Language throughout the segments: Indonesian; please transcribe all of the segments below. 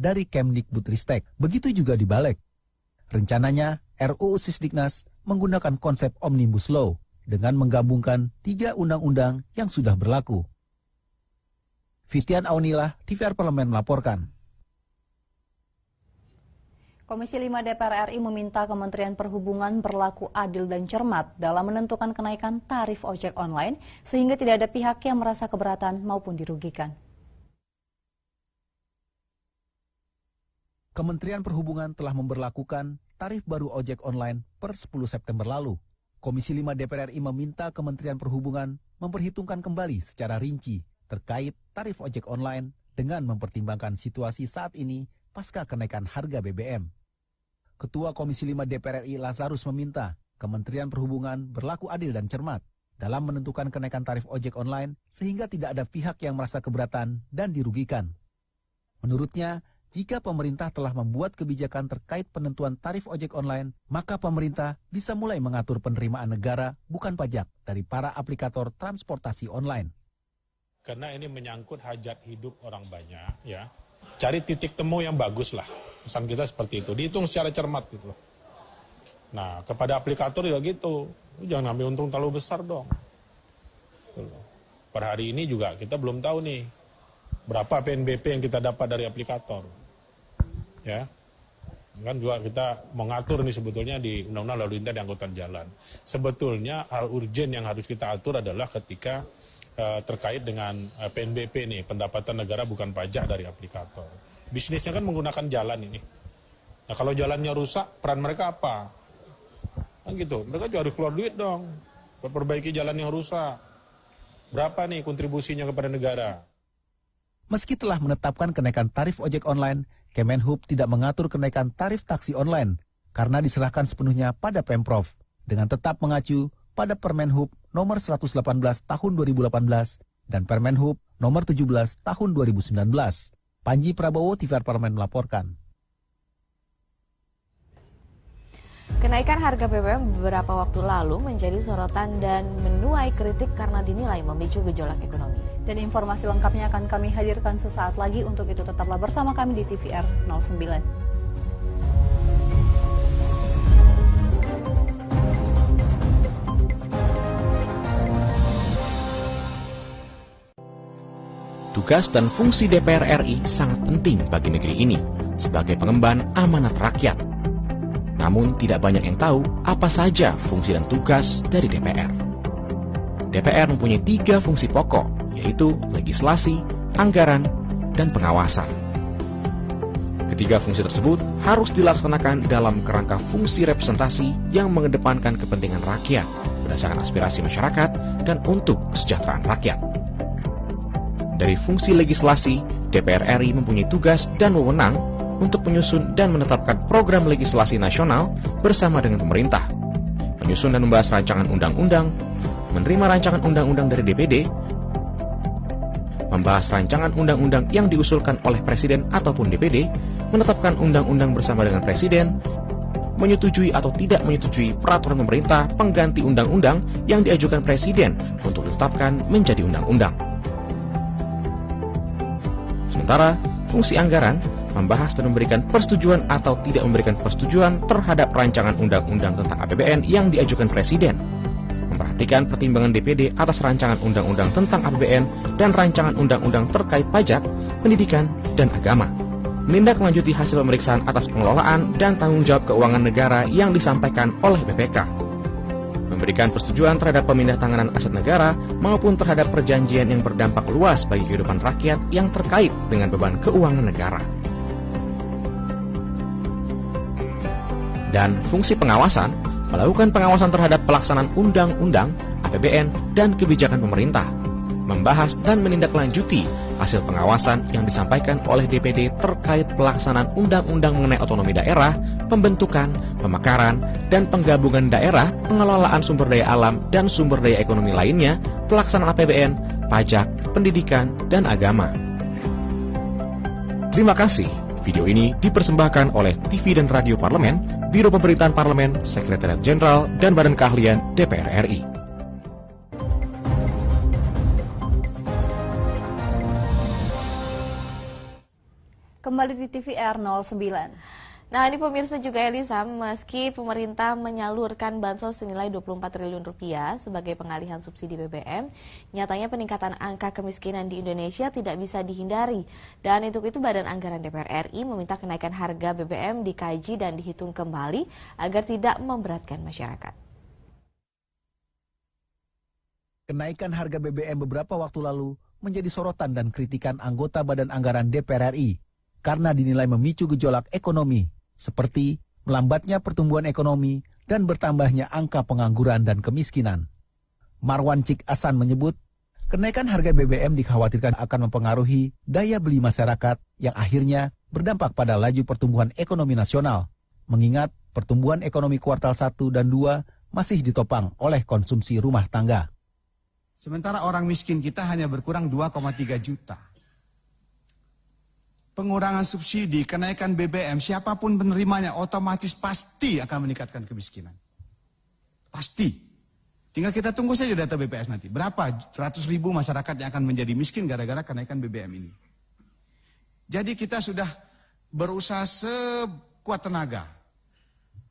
dari Kemdikbudristek. Begitu juga di Balik. Rencananya, RUU Sisdiknas menggunakan konsep Omnibus Law dengan menggabungkan 3 undang-undang yang sudah berlaku. Fitian Aunilah, TVR Parlemen melaporkan. Komisi 5 DPR RI meminta Kementerian Perhubungan berlaku adil dan cermat dalam menentukan kenaikan tarif ojek online sehingga tidak ada pihak yang merasa keberatan maupun dirugikan. Kementerian Perhubungan telah memberlakukan tarif baru ojek online per 10 September lalu. Komisi 5 DPR RI meminta Kementerian Perhubungan memperhitungkan kembali secara rinci terkait tarif ojek online dengan mempertimbangkan situasi saat ini pasca kenaikan harga BBM. Ketua Komisi 5 DPR RI Lazarus meminta Kementerian Perhubungan berlaku adil dan cermat dalam menentukan kenaikan tarif ojek online sehingga tidak ada pihak yang merasa keberatan dan dirugikan. Menurutnya, jika pemerintah telah membuat kebijakan terkait penentuan tarif ojek online, maka pemerintah bisa mulai mengatur penerimaan negara bukan pajak dari para aplikator transportasi online. Karena ini menyangkut hajat hidup orang banyak, ya. Cari titik temu yang bagus lah. Pesan kita seperti itu, dihitung secara cermat gitu. Nah, kepada aplikator juga gitu, jangan ambil untung terlalu besar dong. Per hari ini juga kita belum tahu nih berapa PNBP yang kita dapat dari aplikator. Ya, kan juga kita mengatur nih sebetulnya di Undang-Undang Lalu Lintas dan Angkutan Jalan. Sebetulnya hal urgen yang harus kita atur adalah ketika terkait dengan PNBP nih, pendapatan negara bukan pajak dari aplikator. Bisnisnya kan menggunakan jalan ini. Nah, kalau jalannya rusak, peran mereka apa? Kan gitu, mereka juga harus keluar duit dong, perbaiki jalan yang rusak. Berapa nih kontribusinya kepada negara? Meski telah menetapkan kenaikan tarif ojek online, Kemenhub tidak mengatur kenaikan tarif taksi online karena diserahkan sepenuhnya pada Pemprov dengan tetap mengacu pada Permenhub nomor 118 tahun 2018 dan Permenhub nomor 17 tahun 2019. Panji Prabowo, TVR Parlemen melaporkan. Kenaikan harga BBM beberapa waktu lalu menjadi sorotan dan menuai kritik karena dinilai memicu gejolak ekonomi. Dan informasi lengkapnya akan kami hadirkan sesaat lagi. Untuk itu tetaplah bersama kami di TVR 09. Tugas dan fungsi DPR RI sangat penting bagi negeri ini sebagai pengemban amanat rakyat. Namun tidak banyak yang tahu apa saja fungsi dan tugas dari DPR. DPR mempunyai 3 fungsi pokok, yaitu legislasi, anggaran, dan pengawasan. Ketiga fungsi tersebut harus dilaksanakan dalam kerangka fungsi representasi yang mengedepankan kepentingan rakyat berdasarkan aspirasi masyarakat dan untuk kesejahteraan rakyat. Dari fungsi legislasi, DPR RI mempunyai tugas dan wewenang untuk menyusun dan menetapkan program legislasi nasional bersama dengan pemerintah, menyusun dan membahas rancangan undang-undang, menerima rancangan undang-undang dari DPD, membahas rancangan undang-undang yang diusulkan oleh Presiden ataupun DPD, menetapkan undang-undang bersama dengan Presiden, menyetujui atau tidak menyetujui peraturan pemerintah pengganti undang-undang yang diajukan Presiden untuk ditetapkan menjadi undang-undang. Sementara, fungsi anggaran membahas dan memberikan persetujuan atau tidak memberikan persetujuan terhadap rancangan undang-undang tentang APBN yang diajukan Presiden, memperhatikan pertimbangan DPD atas rancangan undang-undang tentang APBN dan rancangan undang-undang terkait pajak, pendidikan, dan agama, menindaklanjuti hasil pemeriksaan atas pengelolaan dan tanggung jawab keuangan negara yang disampaikan oleh BPK, memberikan persetujuan terhadap pemindahantanganan aset negara maupun terhadap perjanjian yang berdampak luas bagi kehidupan rakyat yang terkait dengan beban keuangan negara. Dan fungsi pengawasan, melakukan pengawasan terhadap pelaksanaan undang-undang, APBN, dan kebijakan pemerintah, membahas dan menindaklanjuti hasil pengawasan yang disampaikan oleh DPD terkait pelaksanaan undang-undang mengenai otonomi daerah, pembentukan, pemekaran, dan penggabungan daerah, pengelolaan sumber daya alam dan sumber daya ekonomi lainnya, pelaksanaan APBN, pajak, pendidikan, dan agama. Terima kasih. Video ini dipersembahkan oleh TV dan Radio Parlemen, Biro Pemerintahan Parlemen, Sekretariat Jenderal, dan Badan Keahlian DPR RI. Kembali kembali di TVR 09. Nah ini pemirsa juga Elisa, meski pemerintah menyalurkan bansos senilai 24 triliun rupiah sebagai pengalihan subsidi BBM, nyatanya peningkatan angka kemiskinan di Indonesia tidak bisa dihindari. Dan untuk itu Badan Anggaran DPR RI meminta kenaikan harga BBM dikaji dan dihitung kembali agar tidak memberatkan masyarakat. Kenaikan harga BBM beberapa waktu lalu menjadi sorotan dan kritikan anggota Badan Anggaran DPR RI karena dinilai memicu gejolak ekonomi, seperti melambatnya pertumbuhan ekonomi dan bertambahnya angka pengangguran dan kemiskinan. Marwan Cik Asan menyebut, kenaikan harga BBM dikhawatirkan akan mempengaruhi daya beli masyarakat yang akhirnya berdampak pada laju pertumbuhan ekonomi nasional, mengingat pertumbuhan ekonomi kuartal 1 dan 2 masih ditopang oleh konsumsi rumah tangga. Sementara orang miskin kita hanya berkurang 2,3 juta. Pengurangan subsidi, kenaikan BBM, siapapun penerimanya otomatis pasti akan meningkatkan kemiskinan. Pasti. Tinggal kita tunggu saja data BPS nanti. Berapa 100.000 masyarakat yang akan menjadi miskin gara-gara kenaikan BBM ini. Jadi kita sudah berusaha sekuat tenaga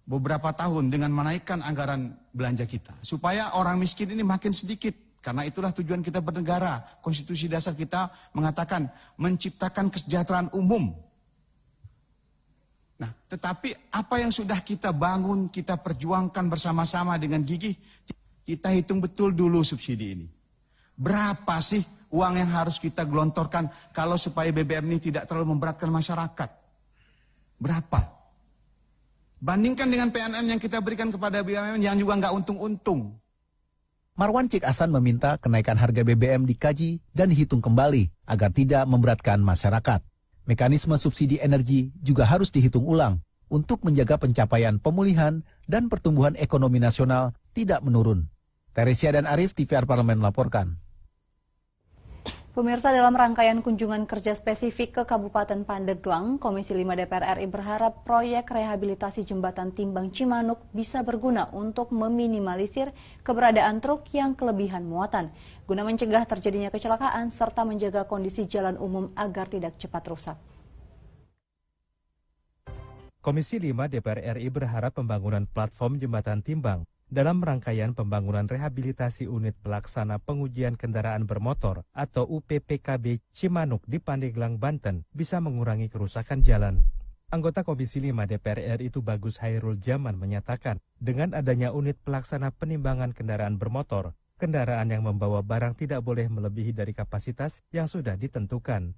beberapa tahun dengan menaikkan anggaran belanja kita. Supaya orang miskin ini makin sedikit. Karena itulah tujuan kita bernegara. Konstitusi dasar kita mengatakan menciptakan kesejahteraan umum. Nah, tetapi apa yang sudah kita bangun, kita perjuangkan bersama-sama dengan gigih, kita hitung betul dulu subsidi ini. Berapa sih uang yang harus kita gelontorkan kalau supaya BBM ini tidak terlalu memberatkan masyarakat? Berapa? Bandingkan dengan PNN yang kita berikan kepada BUMN yang juga nggak untung-untung. Marwan Cik Asan meminta kenaikan harga BBM dikaji dan dihitung kembali agar tidak memberatkan masyarakat. Mekanisme subsidi energi juga harus dihitung ulang untuk menjaga pencapaian pemulihan dan pertumbuhan ekonomi nasional tidak menurun. Teresia dan Arif, TVR Parlemen melaporkan. Pemirsa, dalam rangkaian kunjungan kerja spesifik ke Kabupaten Pandeglang, Komisi 5 DPR RI berharap proyek rehabilitasi jembatan Timbang Cimanuk bisa berguna untuk meminimalisir keberadaan truk yang kelebihan muatan, guna mencegah terjadinya kecelakaan serta menjaga kondisi jalan umum agar tidak cepat rusak. Komisi 5 DPR RI berharap pembangunan platform jembatan Timbang dalam rangkaian pembangunan rehabilitasi unit pelaksana pengujian kendaraan bermotor atau UPPKB Cimanuk di Pandeglang, Banten bisa mengurangi kerusakan jalan. Anggota Komisi 5 DPR RI itu Bagus Hairul Jaman menyatakan, dengan adanya unit pelaksana penimbangan kendaraan bermotor, kendaraan yang membawa barang tidak boleh melebihi dari kapasitas yang sudah ditentukan.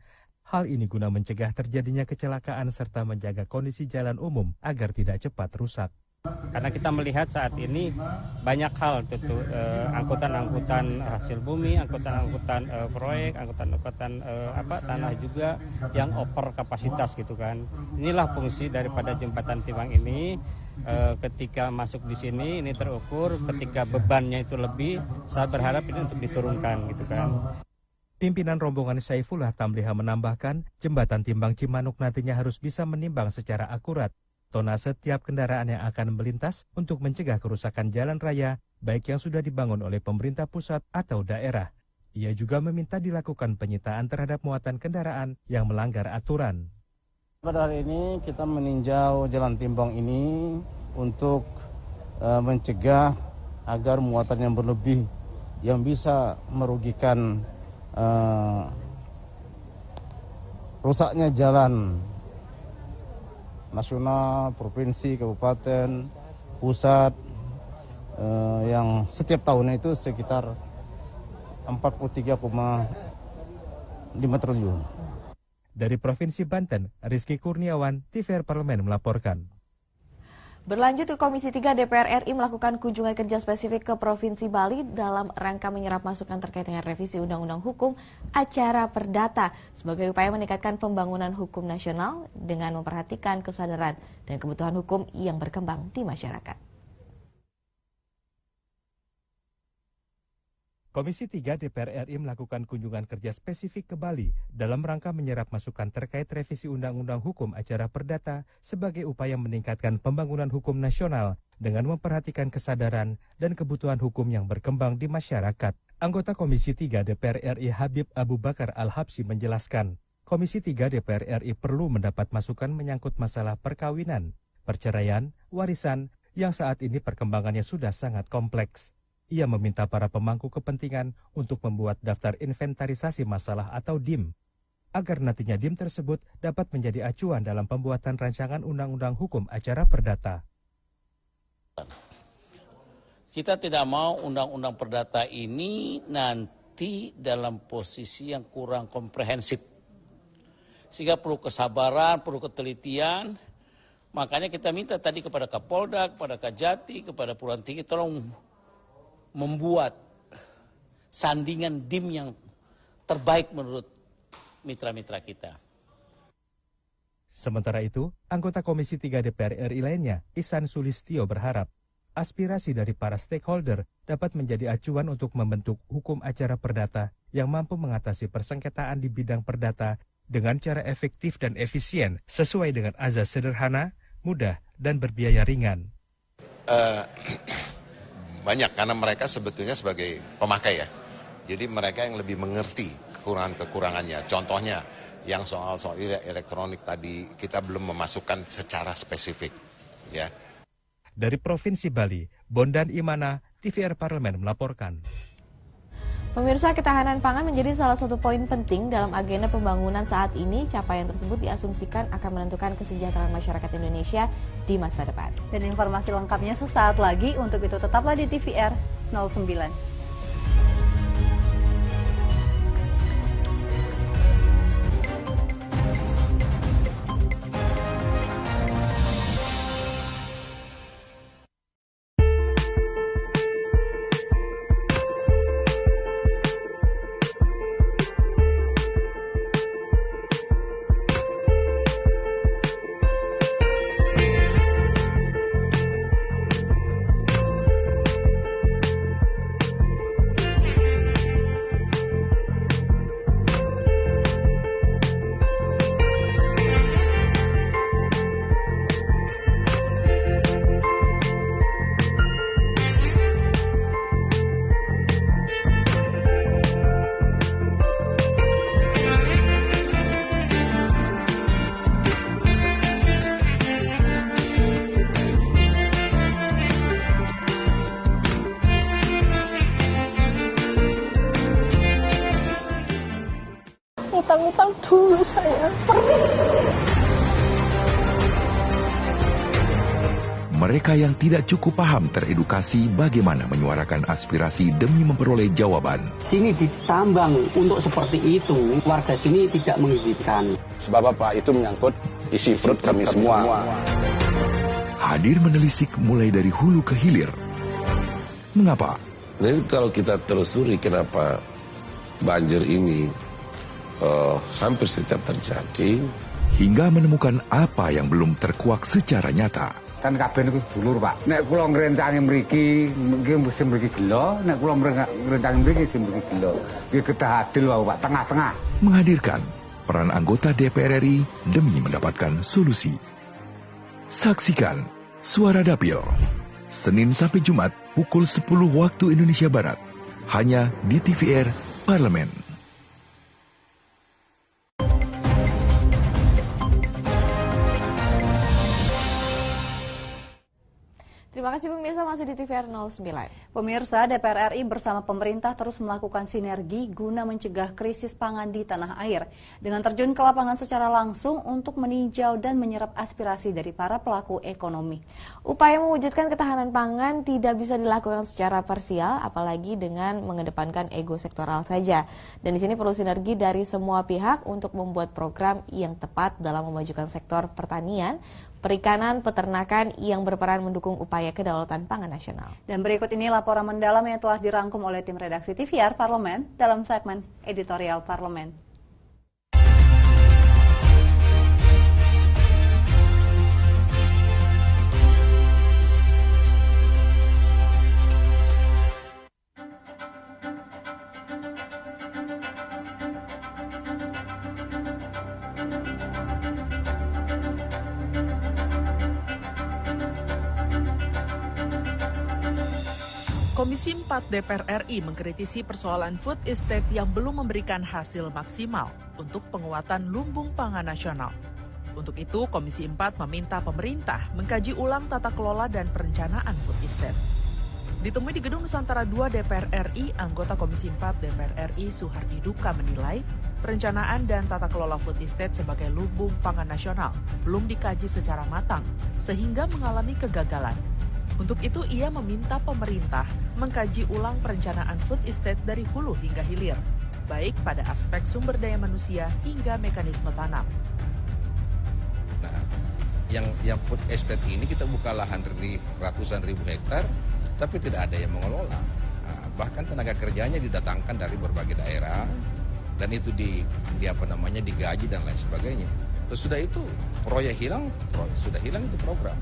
Hal ini guna mencegah terjadinya kecelakaan serta menjaga kondisi jalan umum agar tidak cepat rusak. Karena kita melihat saat ini banyak hal, angkutan-angkutan hasil bumi, angkutan-angkutan proyek, angkutan-angkutan tanah juga yang over kapasitas gitu kan. Inilah fungsi daripada jembatan Timbang ini. Ketika masuk di sini ini terukur, ketika bebannya itu lebih, saya berharap ini untuk diturunkan gitu kan. Pimpinan rombongan Saifullah Tamliha menambahkan, jembatan Timbang Cimanuk nantinya harus bisa menimbang secara akurat tonnase setiap kendaraan yang akan melintas untuk mencegah kerusakan jalan raya, baik yang sudah dibangun oleh pemerintah pusat atau daerah. Ia juga meminta dilakukan penyitaan terhadap muatan kendaraan yang melanggar aturan. Pada hari ini kita meninjau jalan Timbang ini untuk mencegah agar muatan yang berlebih yang bisa merugikan rusaknya jalan nasional, provinsi, kabupaten, pusat yang setiap tahunnya itu sekitar 43,5 triliun. Dari Provinsi Banten, Rizky Kurniawan, TVR Parlemen melaporkan. Berlanjut ke Komisi 3 DPR RI melakukan kunjungan kerja spesifik ke Provinsi Bali dalam rangka menyerap masukan terkait dengan revisi Undang-Undang Hukum Acara Perdata sebagai upaya meningkatkan pembangunan hukum nasional dengan memperhatikan kesadaran dan kebutuhan hukum yang berkembang di masyarakat. Komisi 3 DPR RI melakukan kunjungan kerja spesifik ke Bali dalam rangka menyerap masukan terkait revisi Undang-Undang Hukum Acara Perdata sebagai upaya meningkatkan pembangunan hukum nasional dengan memperhatikan kesadaran dan kebutuhan hukum yang berkembang di masyarakat. Anggota Komisi 3 DPR RI Habib Abu Bakar Al-Habsyi menjelaskan, Komisi 3 DPR RI perlu mendapat masukan menyangkut masalah perkawinan, perceraian, warisan, yang saat ini perkembangannya sudah sangat kompleks. Ia meminta para pemangku kepentingan untuk membuat daftar inventarisasi masalah atau DIM, agar nantinya DIM tersebut dapat menjadi acuan dalam pembuatan rancangan undang-undang hukum acara perdata. Kita tidak mau undang-undang perdata ini nanti dalam posisi yang kurang komprehensif. Sehingga perlu kesabaran, perlu ketelitian. Makanya kita minta tadi kepada Kapolda, kepada Kajati, kepada Perguruan Tinggi, tolong membuat sandingan DIM yang terbaik menurut mitra-mitra kita. Sementara itu, anggota Komisi 3 DPR RI lainnya, Ihsan Sulistyo berharap aspirasi dari para stakeholder dapat menjadi acuan untuk membentuk hukum acara perdata yang mampu mengatasi persengketaan di bidang perdata dengan cara efektif dan efisien sesuai dengan azas sederhana, mudah, dan berbiaya ringan. Banyak karena mereka sebetulnya sebagai pemakai ya. Jadi mereka yang lebih mengerti kekurangan-kekurangannya. Contohnya yang soal elektronik tadi kita belum memasukkan secara spesifik ya. Dari Provinsi Bali, Bondan Imana, TVR Parlemen melaporkan. Pemirsa, ketahanan pangan menjadi salah satu poin penting dalam agenda pembangunan saat ini. Capaian tersebut diasumsikan akan menentukan kesejahteraan masyarakat Indonesia di masa depan. Dan informasi lengkapnya sesaat lagi. Untuk itu tetaplah di TVR 09. Utang-utang dulu saya. Mereka yang tidak cukup paham teredukasi bagaimana menyuarakan aspirasi demi memperoleh jawaban. Sini ditambang untuk seperti itu, warga sini tidak mengizinkan. Sebab apa? Itu menyangkut isi perut kami semua. Hadir menelisik mulai dari hulu ke hilir. Mengapa? Nah, kalau kita telusuri kenapa banjir ini hampir setiap terjadi, hingga menemukan apa yang belum terkuak secara nyata. Kan kabeh niku dulur, Pak. Nek kula ngrencangi mriki, mungkin mesti mriki gelo, nek kula ngrencangi mriki mesti mriki gelo. Nggih kedah adil wae, Pak, tengah-tengah. Menghadirkan peran anggota DPR RI demi mendapatkan solusi. Saksikan Suara Dapil Senin sampai Jumat pukul 10 waktu Indonesia Barat hanya di TVR Parlemen. Terima kasih pemirsa, masih di TVR 09. Pemirsa, DPR RI bersama pemerintah terus melakukan sinergi guna mencegah krisis pangan di tanah air. Dengan terjun ke lapangan secara langsung untuk meninjau dan menyerap aspirasi dari para pelaku ekonomi. Upaya mewujudkan ketahanan pangan tidak bisa dilakukan secara parsial, apalagi dengan mengedepankan ego sektoral saja. Dan di sini perlu sinergi dari semua pihak untuk membuat program yang tepat dalam memajukan sektor pertanian, perikanan, peternakan yang berperan mendukung upaya kedaulatan pangan nasional. Dan berikut ini laporan mendalam yang telah dirangkum oleh tim redaksi TVR Parlemen dalam segmen Editorial Parlemen. Komisi 4 DPR RI mengkritisi persoalan food estate yang belum memberikan hasil maksimal untuk penguatan lumbung pangan nasional. Untuk itu, Komisi 4 meminta pemerintah mengkaji ulang tata kelola dan perencanaan food estate. Ditemui di Gedung Nusantara 2 DPR RI, anggota Komisi 4 DPR RI Suhardi Duka menilai perencanaan dan tata kelola food estate sebagai lumbung pangan nasional belum dikaji secara matang sehingga mengalami kegagalan. Untuk itu, ia meminta pemerintah mengkaji ulang perencanaan food estate dari hulu hingga hilir, baik pada aspek sumber daya manusia hingga mekanisme tanam. Nah, yang food estate ini kita buka lahan ratusan ribu hektar, tapi tidak ada yang mengelola. Nah, bahkan tenaga kerjanya didatangkan dari berbagai daerah, dan itu digaji dan lain sebagainya. Terus sudah itu proyek hilang, sudah hilang itu program.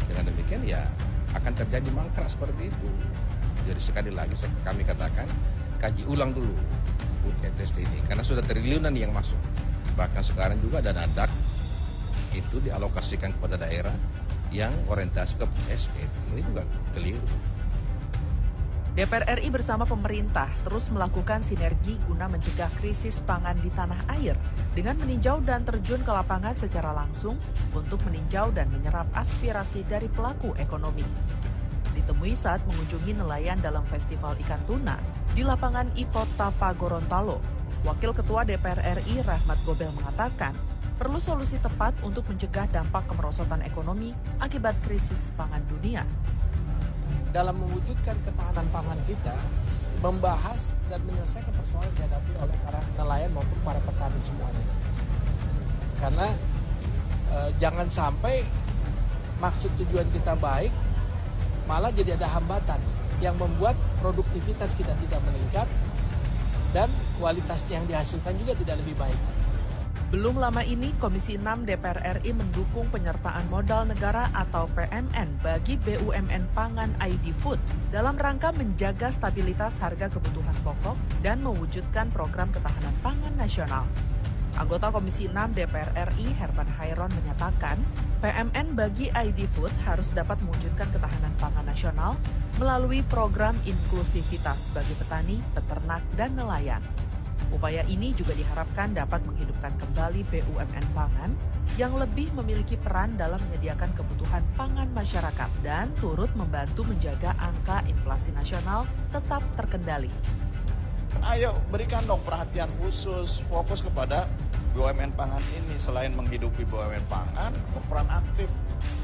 Dengan demikian ya akan terjadi mangkrak seperti itu. Jadi sekali lagi kami katakan kaji ulang dulu food estate ini karena sudah triliunan yang masuk. Bahkan sekarang juga dana DAK itu dialokasikan kepada daerah yang orientasi ke food estate. Ini juga keliru. DPR RI bersama pemerintah terus melakukan sinergi guna mencegah krisis pangan di tanah air dengan meninjau dan terjun ke lapangan secara langsung untuk meninjau dan menyerap aspirasi dari pelaku ekonomi. Ditemui saat mengunjungi nelayan dalam Festival Ikan Tuna di lapangan Ipot Tapa Gorontalo, Wakil Ketua DPR RI Rahmat Gobel mengatakan perlu solusi tepat untuk mencegah dampak kemerosotan ekonomi akibat krisis pangan dunia. Dalam mewujudkan ketahanan pangan kita, membahas dan menyelesaikan persoalan yang dihadapi oleh para nelayan maupun para petani semuanya. Karena jangan sampai maksud tujuan kita baik, malah jadi ada hambatan yang membuat produktivitas kita tidak meningkat dan kualitasnya yang dihasilkan juga tidak lebih baik. Belum lama ini, Komisi 6 DPR RI mendukung penyertaan modal negara atau PMN bagi BUMN Pangan ID Food dalam rangka menjaga stabilitas harga kebutuhan pokok dan mewujudkan program ketahanan pangan nasional. Anggota Komisi 6 DPR RI Herman Hairon menyatakan, PMN bagi ID Food harus dapat mewujudkan ketahanan pangan nasional melalui program inklusivitas bagi petani, peternak, dan nelayan. Upaya ini juga diharapkan dapat menghidupkan kembali BUMN pangan yang lebih memiliki peran dalam menyediakan kebutuhan pangan masyarakat dan turut membantu menjaga angka inflasi nasional tetap terkendali. Ayo berikan dong perhatian khusus, fokus kepada BUMN pangan ini. Selain menghidupi BUMN pangan, berperan aktif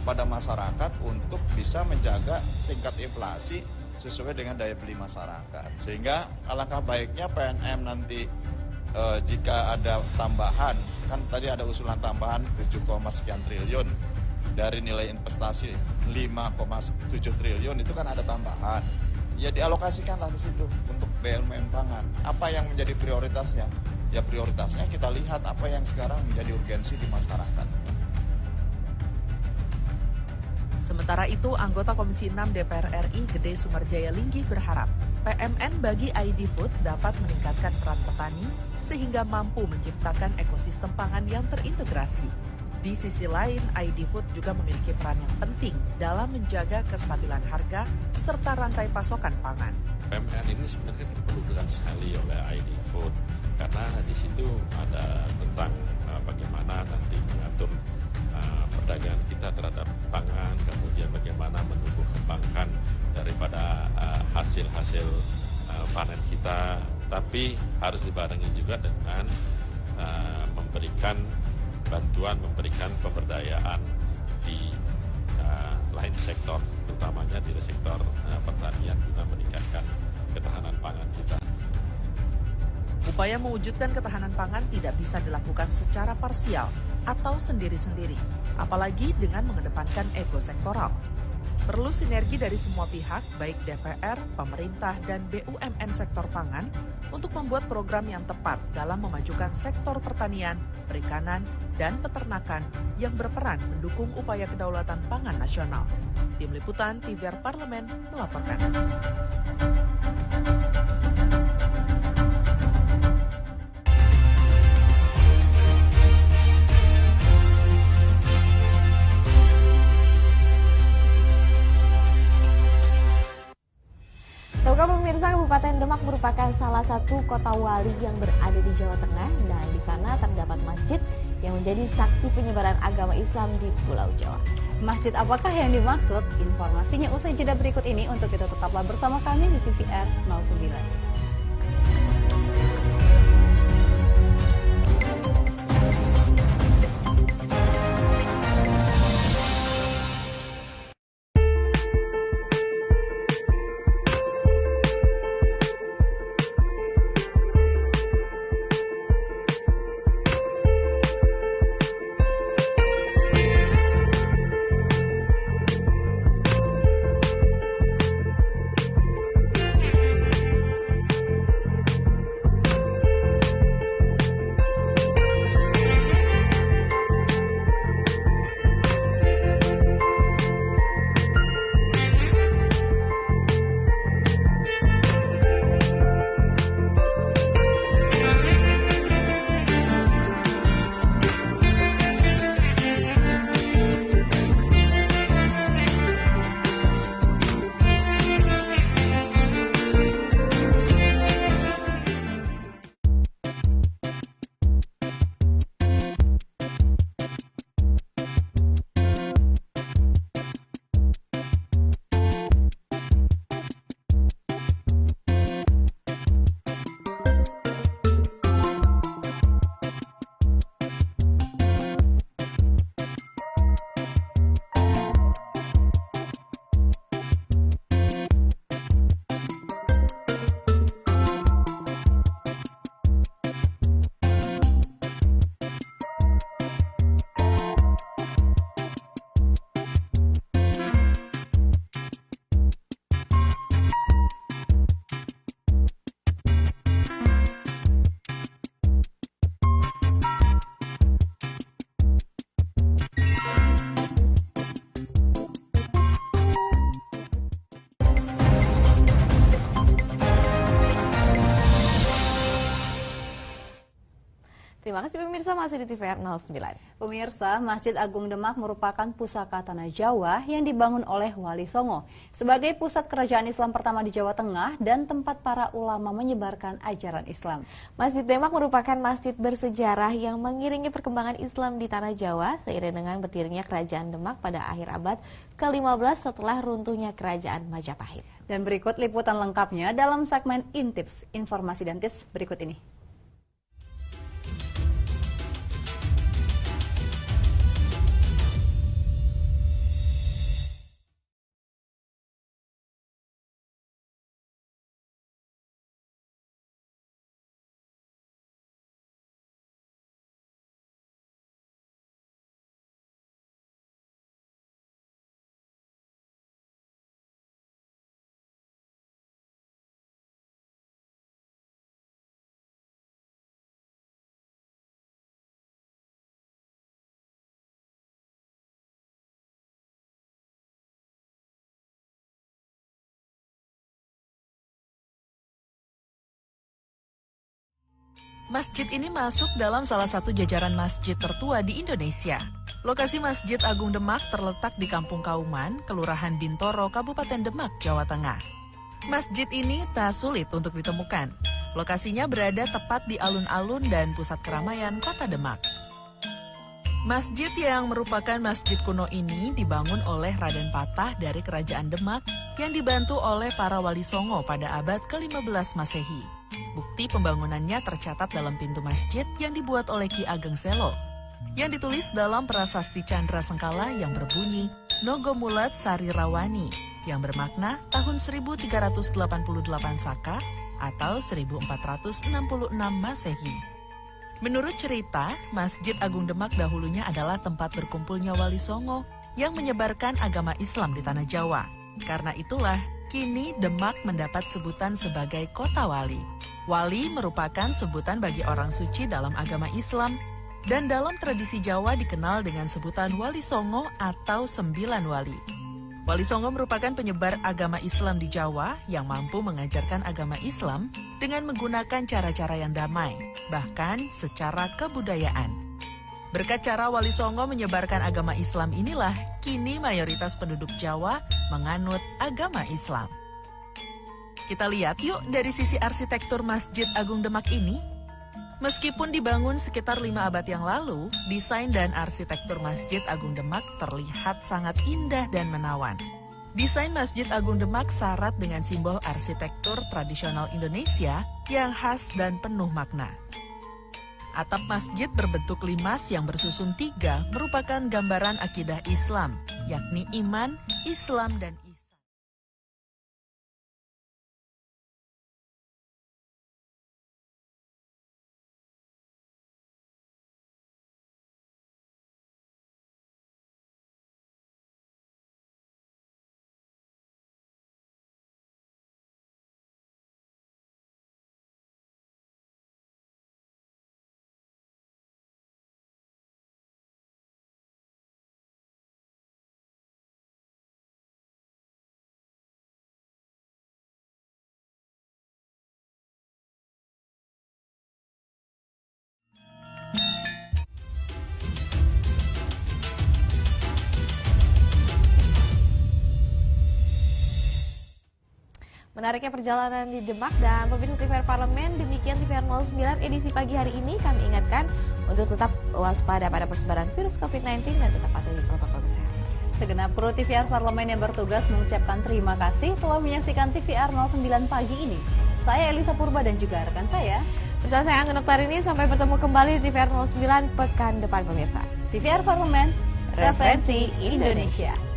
pada masyarakat untuk bisa menjaga tingkat inflasi sesuai dengan daya beli masyarakat. Sehingga alangkah baiknya PNM nanti jika ada tambahan, kan tadi ada usulan tambahan 7, sekian triliun dari nilai investasi 5,7 triliun itu kan ada tambahan. Ya dialokasikanlah di situ untuk BUMN pangan. Apa yang menjadi prioritasnya? Ya prioritasnya kita lihat apa yang sekarang menjadi urgensi di masyarakat. Sementara itu, anggota Komisi 6 DPR RI Gede Sumarjaya Linggih berharap PMN bagi ID Food dapat meningkatkan peran petani sehingga mampu menciptakan ekosistem pangan yang terintegrasi. Di sisi lain, ID Food juga memiliki peran yang penting dalam menjaga kestabilan harga serta rantai pasokan pangan. PMN ini sebenarnya diperlukan sekali oleh ID Food karena di situ ada tentang bagaimana nanti mengatur perdagangan kita terhadap pangan, kemudian bagaimana menumbuh kembangkan daripada hasil-hasil panen kita, tapi harus dibarengi juga dengan memberikan bantuan, memberikan pemberdayaan di lain sektor, terutamanya di sektor pertanian guna meningkatkan ketahanan pangan kita. Upaya mewujudkan ketahanan pangan tidak bisa dilakukan secara parsial atau sendiri-sendiri, apalagi dengan mengedepankan ego sektoral. Perlu sinergi dari semua pihak, baik DPR, pemerintah, dan BUMN sektor pangan untuk membuat program yang tepat dalam memajukan sektor pertanian, perikanan, dan peternakan yang berperan mendukung upaya kedaulatan pangan nasional. Tim Liputan TVR Parlemen melaporkan. merupakan salah satu kota wali yang berada di Jawa Tengah dan di sana terdapat masjid yang menjadi saksi penyebaran agama Islam di Pulau Jawa. Masjid apakah yang dimaksud? Informasinya usai jeda berikut ini. Untuk itu tetaplah bersama kami di TVR 09. Terima kasih pemirsa, masih di TVR 09. Pemirsa, Masjid Agung Demak merupakan pusaka tanah Jawa yang dibangun oleh Wali Songo sebagai pusat kerajaan Islam pertama di Jawa Tengah dan tempat para ulama menyebarkan ajaran Islam. Masjid Demak merupakan masjid bersejarah yang mengiringi perkembangan Islam di tanah Jawa seiring dengan berdirinya Kerajaan Demak pada akhir abad ke-15 setelah runtuhnya Kerajaan Majapahit. Dan berikut liputan lengkapnya dalam segmen Intips, informasi dan tips berikut ini. Masjid ini masuk dalam salah satu jajaran masjid tertua di Indonesia. Lokasi Masjid Agung Demak terletak di Kampung Kauman, Kelurahan Bintoro, Kabupaten Demak, Jawa Tengah. Masjid ini tak sulit untuk ditemukan. Lokasinya berada tepat di alun-alun dan pusat keramaian Kota Demak. Masjid yang merupakan masjid kuno ini dibangun oleh Raden Patah dari Kerajaan Demak yang dibantu oleh para wali Songo pada abad ke-15 Masehi. Bukti pembangunannya tercatat dalam pintu masjid yang dibuat oleh Ki Ageng Selo, yang ditulis dalam prasasti Candra Sengkala yang berbunyi Nogo Mulat Sari Rawani, yang bermakna tahun 1388 Saka atau 1466 Masehi. Menurut cerita, Masjid Agung Demak dahulunya adalah tempat berkumpulnya Wali Songo yang menyebarkan agama Islam di tanah Jawa. Karena itulah, kini Demak mendapat sebutan sebagai Kota Wali. Wali merupakan sebutan bagi orang suci dalam agama Islam, dan dalam tradisi Jawa dikenal dengan sebutan Wali Songo atau 9 Wali. Wali Songo merupakan penyebar agama Islam di Jawa yang mampu mengajarkan agama Islam dengan menggunakan cara-cara yang damai, bahkan secara kebudayaan. Berkat cara Wali Songo menyebarkan agama Islam inilah, kini mayoritas penduduk Jawa menganut agama Islam. Kita lihat yuk dari sisi arsitektur Masjid Agung Demak ini. Meskipun dibangun sekitar 5 abad yang lalu, desain dan arsitektur Masjid Agung Demak terlihat sangat indah dan menawan. Desain Masjid Agung Demak syarat dengan simbol arsitektur tradisional Indonesia yang khas dan penuh makna. Atap masjid berbentuk limas yang bersusun 3 merupakan gambaran akidah Islam, yakni iman, Islam, dan ihsan. Menariknya perjalanan di Demak dan pemirsa TVR Parlemen, demikian TVR 09 edisi pagi hari ini. Kami ingatkan untuk tetap waspada pada persebaran virus COVID-19 dan tetap patuhi protokol kesehatan. Segenap kru TVR Parlemen yang bertugas mengucapkan terima kasih telah menyaksikan TVR 09 pagi ini. Saya Elisa Purba dan juga rekan saya. Bersama saya Anggun Oktarini, sampai bertemu kembali di TVR 09 pekan depan pemirsa. TVR Parlemen, referensi Indonesia.